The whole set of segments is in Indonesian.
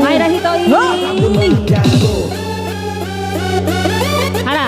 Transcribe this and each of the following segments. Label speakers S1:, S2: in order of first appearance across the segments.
S1: Aira Hitoi. Hara.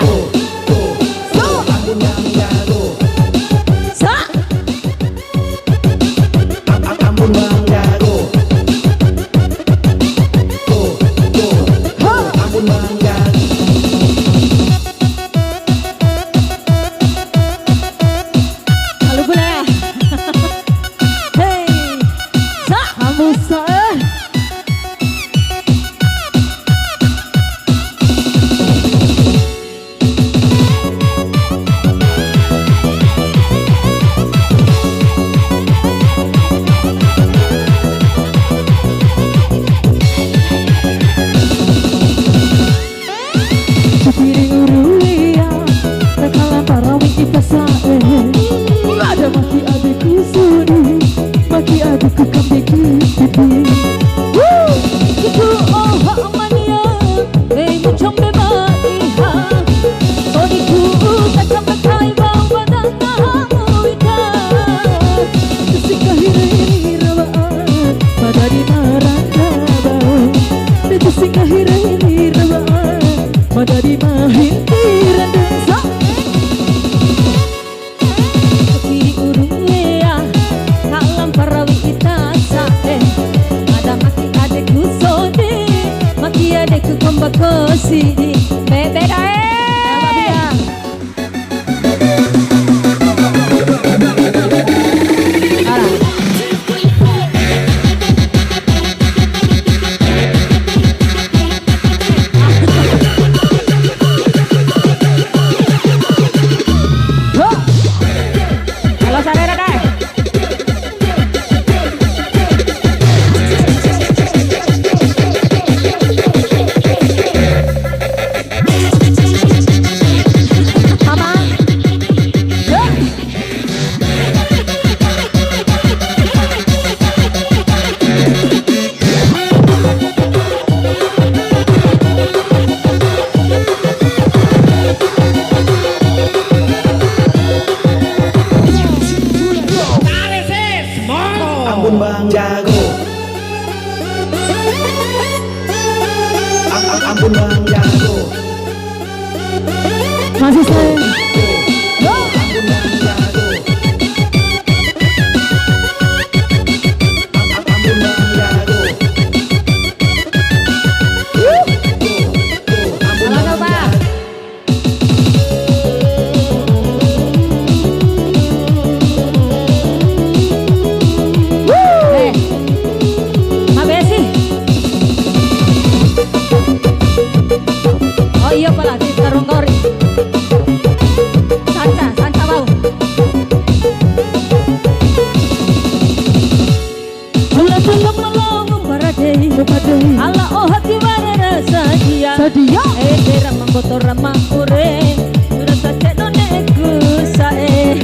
S2: Bang Jago. Ampun Bang Jago.
S1: Masih saya.
S2: Ampun Bang Jago. Ampun Bang Jago.
S1: Halo Pak. Iya pala di tarung kori. Sanca bau. Belum membaradei ala oh hati warna sadia. Dera mangkotor ramah ure. Rasa cedon neku sae.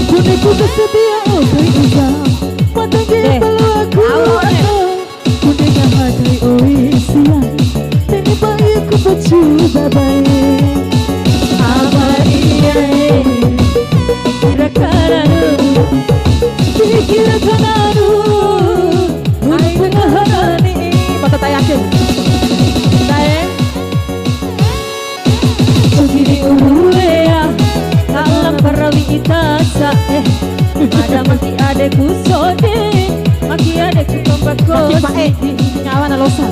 S2: Kuneku kesetia oh kaya matangnya kalau aku kuningnya hadai oisian ini bayi ku pacu babai abadinya kira kananu ai pengaharani
S1: mata tayakin saya
S2: begini urulea
S1: dalam perawi itasa ada maki adekku sode maki adekku tombako maki pae nyawa nalosa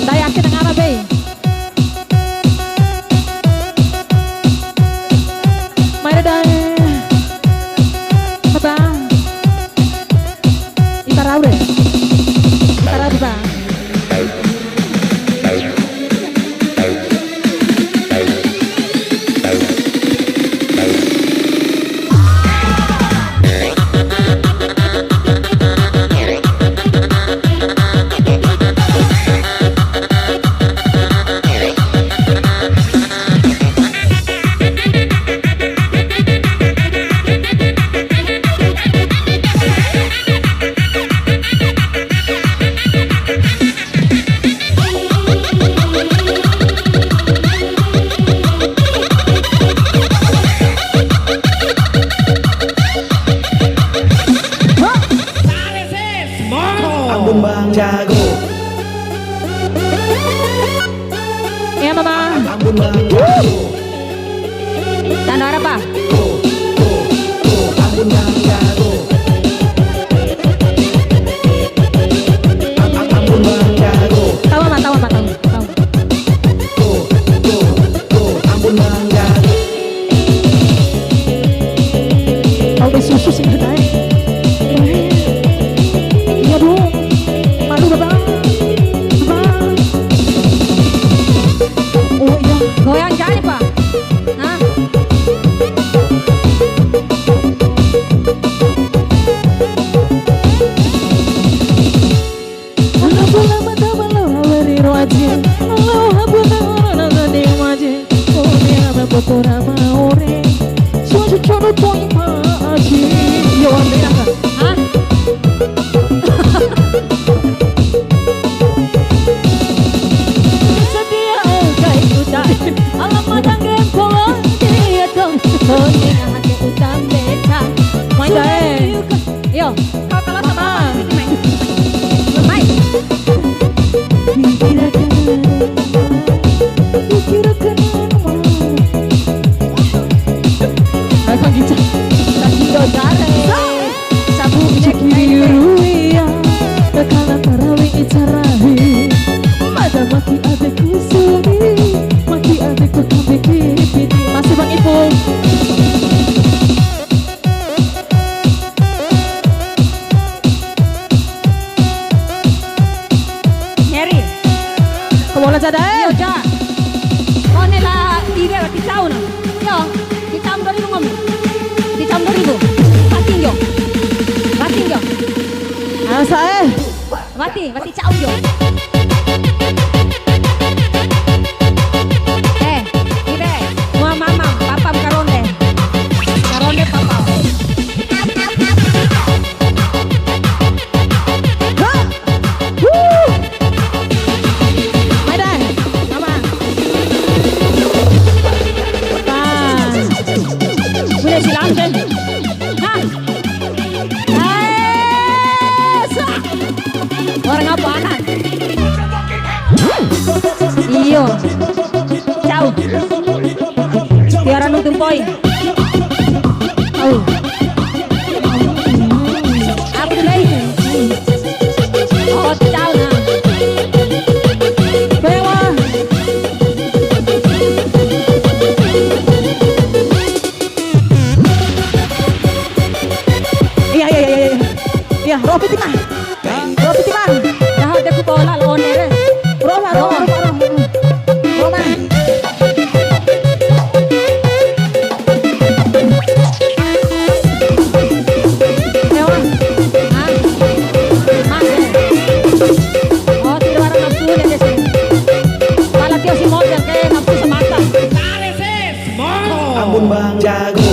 S1: saya yakin dengan apa be mari dah apa itaraure ba
S2: beli susu sih nggak naik. Iya dong, malu bapak. Oh iya,
S1: Goyang jari Pak. Hah? Hah? Sedia kai udah alamat angin kolong dia dong. Oh ni hake udah beta.
S2: Main dah.
S1: Yo, kau kalah sama apa? Main.
S2: Akan gitu.
S1: Sakido jare. Sabu
S2: Biru ya, kekala tarawih icarahi. Mada maki adekku suri, maki adekku kabeki pidi. Masih Bang Ipung.
S1: Nyeri.
S2: Kemola cadai.
S1: Yo ja. Kau ni lah tiga rati tahun. Yo, kita ambil dari rumah. Kita ambil dari rumah. Batin yo. Batin yo.
S2: Asa
S1: Batin cau yo. Ibe, mua mama, papa karonde. Karonde papa.
S2: Madan, mama.
S1: Boleh silang deh. Ha. Orang apa anak? Iyo. Ciao. Tiara nutun poy. Aku dulu. Oh, ciao na.
S2: Bewa. Iya, Robi Timah. Robi Timah.
S1: Dah ada ku bola londe re.
S2: Roma. Bewa.
S1: Ha. Mas. Oh, tidak orang nafsu deh deh. Kalau dia si model kayak nafsu semata.
S3: Ampun Bang Jago.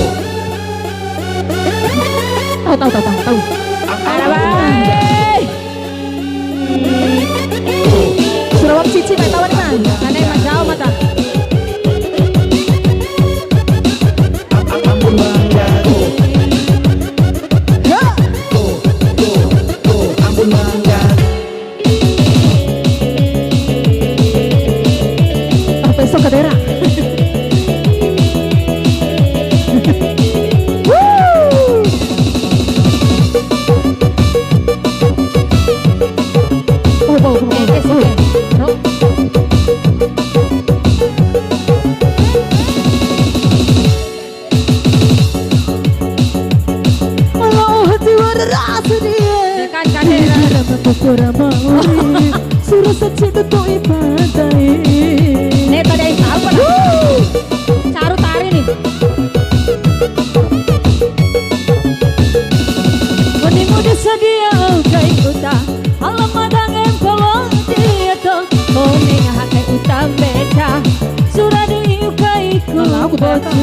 S2: Tahu.
S1: Ada bang.
S2: Surawak Cici main tahu nih man.
S1: Ada yang jauh mata.
S3: Ampun Bang Jago.
S2: Ya.
S3: Ampun Bang Jago.
S2: Besok ke daerah.
S1: Dekat kadera.
S2: Suruh saja tu ibadai.
S1: Nih tadi yang tahu kan? Caru tari nih. Mudi sedia kai uta. Alamat angin kolong dia dong. Oh nih hake uta beta. Surah diu kai ku batu.